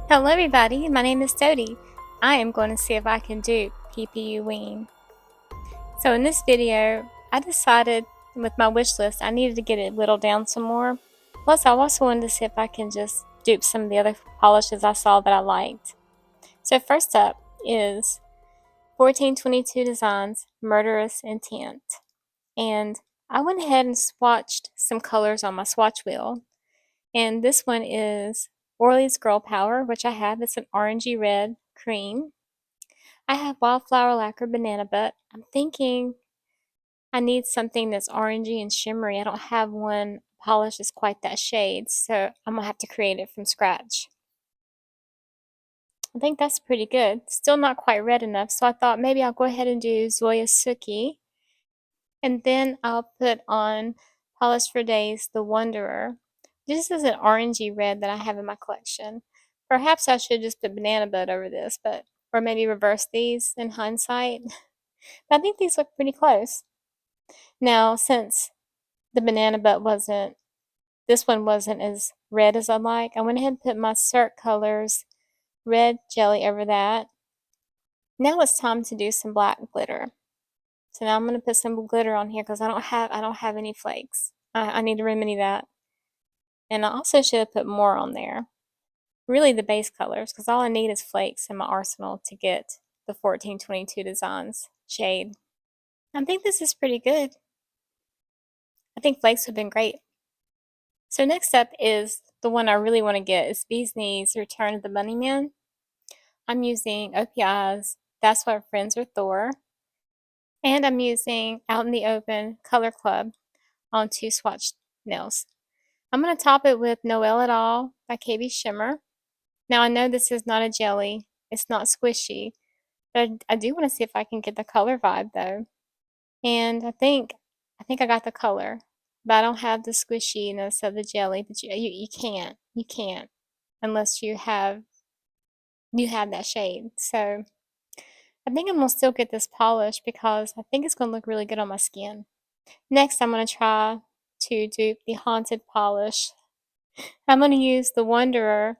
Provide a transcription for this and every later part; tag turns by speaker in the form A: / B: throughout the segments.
A: Hello everybody, my name is Dodie. I am going to see if I can dupe PPUWEEN. So in this video, I decided with my wish list I needed to get it whittled down some more. Plus I also wanted to see if I can just dupe some of the other polishes I saw that I liked. So first up is 1422 Designs Murderous Intent. And I went ahead and swatched some colors on my swatch wheel. And this one is Orly's Girl Power, which I have. It's an orangey red cream. I have Wildflower Lacquer Banana Butt. I'm thinking I need something that's orangey and shimmery. I don't have one polish that's quite that shade, so I'm going to have to create it from scratch. I think that's pretty good. Still not quite red enough, so I thought maybe I'll go ahead and do Zoya Suki. And then I'll put on Polish for Days The Wanderer. This is an orangey red that I have in my collection. Perhaps I should just put Banana Butt over this, or maybe reverse these in hindsight. But I think these look pretty close. Now, since the Banana Butt this one wasn't as red as I like, I went ahead and put my Cirque Colors red jelly over that. Now it's time to do some black glitter. So now I'm going to put some glitter on here because I don't have any flakes. I need to remedy that. And I also should have put more on there. Really the base colors, because all I need is flakes in my arsenal to get the 1422 Designs shade. I think this is pretty good. I think flakes would have been great. So next up is the one I really want to get is Bee's Knees Return of the Bunnyman. I'm using OPI's That's What Friends Are For. And I'm using Out in the Open Color Club on 2 swatch nails. I'm going to top it with Noel At All by KB Shimmer. Now I know this is not a jelly, it's not squishy, but I do want to see if I can get the color vibe though. And I think I got the color, but I don't have the squishiness of the jelly. But you can't unless you have that shade. So I think I'm gonna still get this polish because I think it's gonna look really good on my skin. Next, I'm gonna try to dupe the Haunted polish. I'm gonna use the Wanderer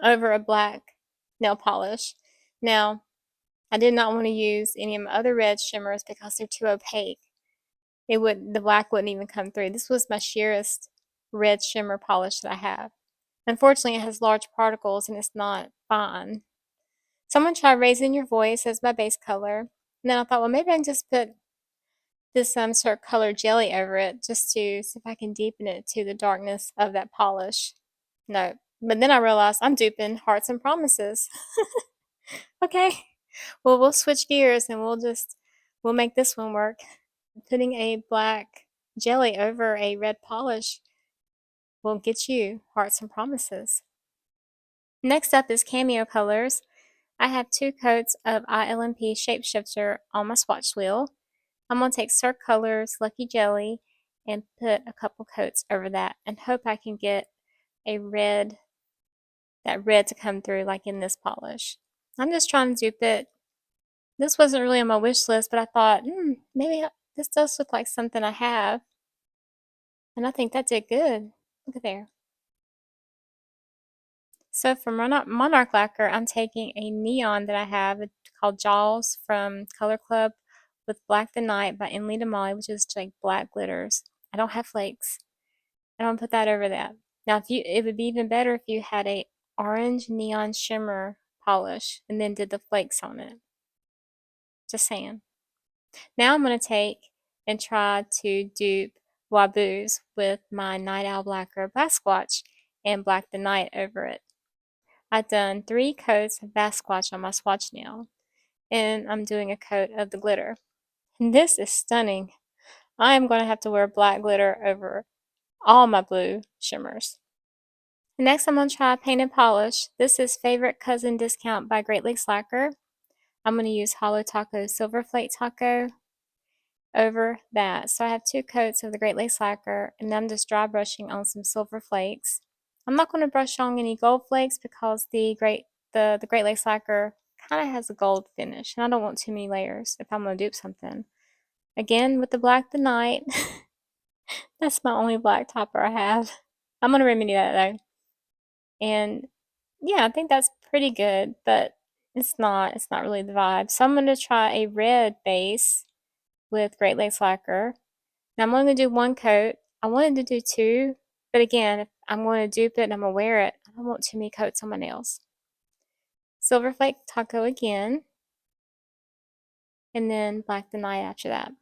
A: over a black nail polish. Now, I did not want to use any of my other red shimmers because they're too opaque. The black wouldn't even come through. This was my sheerest red shimmer polish that I have. Unfortunately, it has large particles and it's not fine. So I'm going to try Raising Your Voice as my base color. And then I thought, well, maybe I can just put this sort of color jelly over it just to see if I can deepen it to the darkness of that polish. No. But then I realized I'm duping Hearts and Promises. Okay. Well, we'll switch gears and we'll make this one work. Putting a black jelly over a red polish will get you Hearts and Promises. Next up is Cameo colors. I have 2 coats of ILMP Shapeshifter on my swatch wheel. I'm going to take Cirque Colors Lucky Jelly and put a couple coats over that and hope I can get that red to come through like in this polish. I'm just trying to dupe it. This wasn't really on my wish list, but I thought, maybe this does look like something I have. And I think that did good. Look at there. So for Monarch Lacquer, I'm taking a neon that I have called Jaws from Color Club with Black the Night by Emily DeMolly, which is like black glitters. I don't have flakes. I don't put that over that. Now, it would be even better if you had a orange neon shimmer polish and then did the flakes on it. Just saying. Now I'm going to take and try to dupe Wabooz with my Night Owl Lacquer Basquatch and Black the Night over it. I've done 3 coats of Basquatch on my swatch nail, and I'm doing a coat of the glitter. And this is stunning. I am going to have to wear black glitter over all my blue shimmers. Next, I'm going to try Painted Polish. This is Favorite Cousin Discount by Great Lakes Lacquer. I'm going to use Hollow Taco Silver Flake Taco over that. So I have 2 coats of the Great Lakes Lacquer, and I'm just dry brushing on some silver flakes. I'm not going to brush on any gold flakes because the Great Lakes Lacquer kind of has a gold finish, and I don't want too many layers if I'm going to dupe something. Again, with the Black the Night. That's my only black topper I have. I'm going to remedy that though. And Yeah, I think that's pretty good, but it's not really the vibe. So I'm going to try a red base with Great Lakes Lacquer. Now I'm only going to do one coat. I wanted to do two, but again, if I'm going to dupe it and I'm going to wear it, I don't want too many coats on my nails. Silver Flake Taco again, and then Black the Night after that.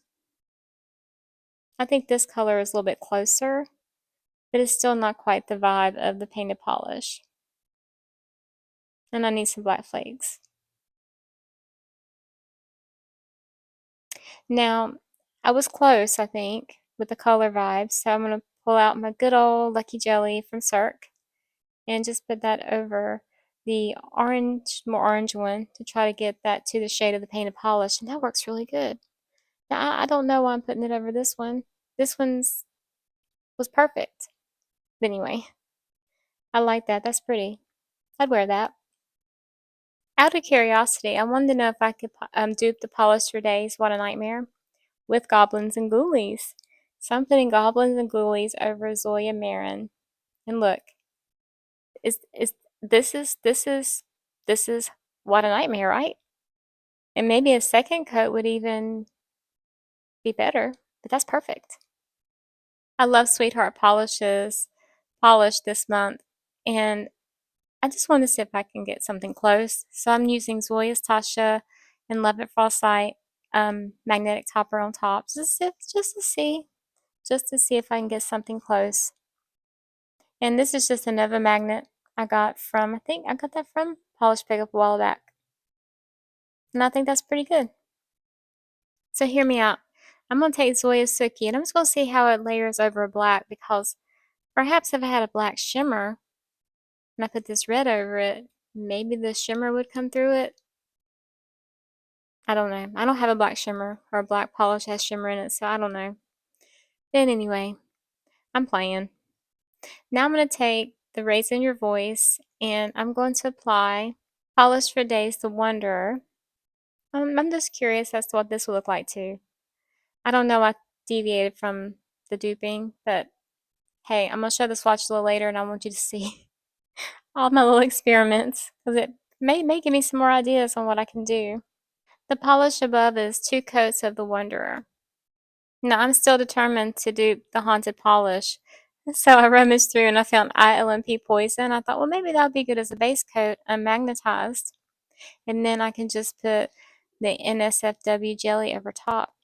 A: I think this color is a little bit closer, but it's still not quite the vibe of the painted polish. And I need some black flakes. Now, I was close, I think, with the color vibe, so I'm going to pull out my good old Lucky Jelly from Cirque and just put that over the orange, more orange one to try to get that to the shade of the painted polish, and that works really good. Now, I don't know why I'm putting it over this one. This one's was perfect. But anyway, I like that. That's pretty. I'd wear that. Out of curiosity, I wanted to know if I could dupe the Polish for Days What a Nightmare with Goblins and Ghoulies. So I'm putting Goblins and Ghoulies over Zoya Marin. And look, is this is What a Nightmare, right? And maybe a second coat would even be better, but that's perfect. I love Sweetheart Polishes polish this month, and I just want to see if I can get something close. So I'm using Zoya's Tasha and Love at First Sight magnetic topper on top, just to see if I can get something close. And this is just a Nova magnet I got from, I think I got that from Polish Pickup a while back. And I think that's pretty good. So hear me out. I'm going to take Zoya's Suki and I'm just going to see how it layers over black, because perhaps if I had a black shimmer and I put this red over it, maybe the shimmer would come through it. I don't know. I don't have a black shimmer, or a black polish has shimmer in it, so I don't know. But anyway, I'm playing. Now I'm going to take the Raise in Your Voice and I'm going to apply Polish for Days the Wanderer. I'm just curious as to what this will look like too. I don't know, I deviated from the duping, but hey, I'm going to show the swatch a little later and I want you to see all my little experiments, because it may give me some more ideas on what I can do. The polish above is 2 coats of the Wanderer. Now I'm still determined to do the Haunted polish. So I rummaged through and I found ILMP Poison. I thought, well, maybe that would be good as a base coat, unmagnetized. And then I can just put the NSFW jelly over top.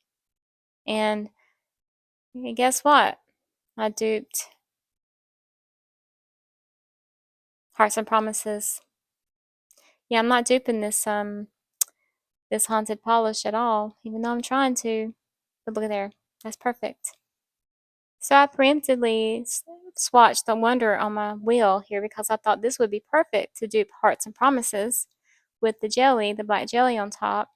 A: And guess what? I duped Hearts and Promises. Yeah, I'm not duping this Haunted polish at all, even though I'm trying to. But look at there. That's perfect. So I preemptively swatched the Wonder on my wheel here because I thought this would be perfect to dupe Hearts and Promises with the jelly, the black jelly on top,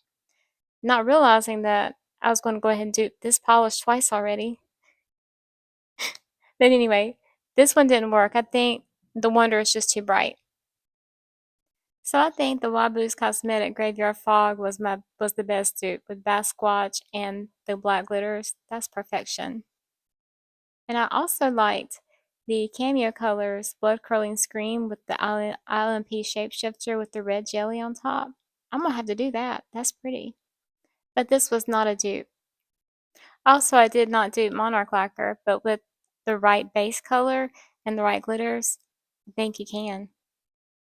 A: not realizing that I was going to go ahead and dupe this polish twice already. But anyway, this one didn't work. I think the Wonder is just too bright. So I think the Wabooz Cosmetic Graveyard Fog was the best dupe with Basquatch and the black glitters. That's perfection. And I also liked the Cameo Colors Blood Curling Scream with the ILMP Shapeshifter with the red jelly on top. I'm gonna have to do that. That's pretty. But this was not a dupe. Also, I did not dupe Monarch Lacquer, but with the right base color and the right glitters, I think you can.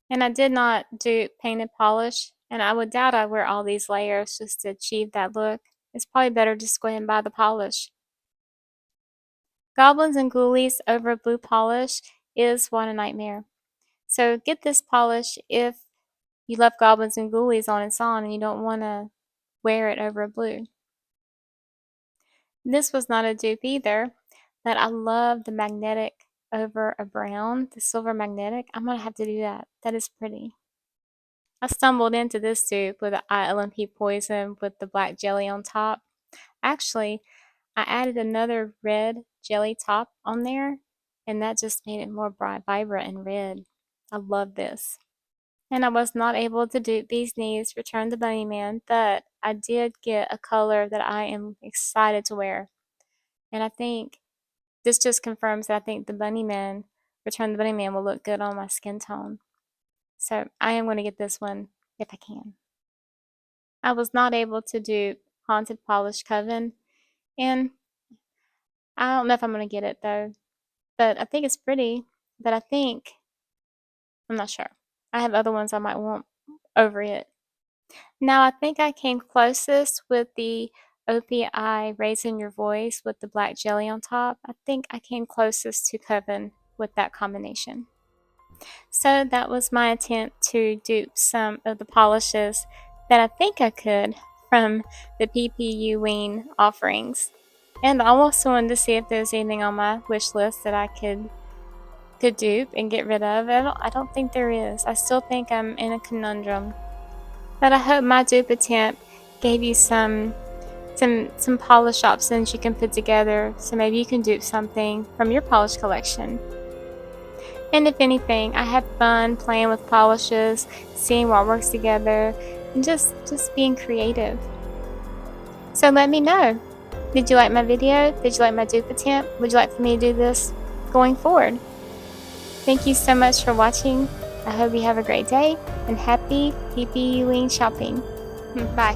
A: And I did not dupe Painted Polish, and I would doubt I'd wear all these layers just to achieve that look. It's probably better just to go ahead and buy the polish. Goblins and Ghoulies over blue polish is What a Nightmare. So get this polish if you love Goblins and Ghoulies on its own and you don't want to wear it over a blue. This was not a dupe either, but I love the magnetic over a brown, the silver magnetic. I'm going to have to do that. That is pretty. I stumbled into this dupe with the ILMP Poison with the black jelly on top. Actually, I added another red jelly top on there, and that just made it more bright, vibrant, and red. I love this. And I was not able to dupe Bee's Knees Return the Bunnyman, but I did get a color that I am excited to wear. And I think this just confirms that I think the Bunnyman, Return the Bunnyman, will look good on my skin tone. So I am going to get this one if I can. I was not able to do Haunted Polish Coven, and I don't know if I'm going to get it though. But I think it's pretty. But I'm not sure. I have other ones I might want over it. Now I think I came closest with the OPI Raising Your Voice with the black jelly on top. I think I came closest to Coven with that combination. So that was my attempt to dupe some of the polishes that I think I could from the PPUWEEN offerings. And I also wanted to see if there's anything on my wish list that I could dupe and get rid of. I don't think there is. I still think I'm in a conundrum. But I hope my dupe attempt gave you some polish options you can put together, so maybe you can dupe something from your polish collection. And if anything, I had fun playing with polishes, seeing what works together, and just being creative. So let me know. Did you like my video? Did you like my dupe attempt? Would you like for me to do this going forward? Thank you so much for watching. I hope you have a great day and happy PPUWEEN shopping. Bye.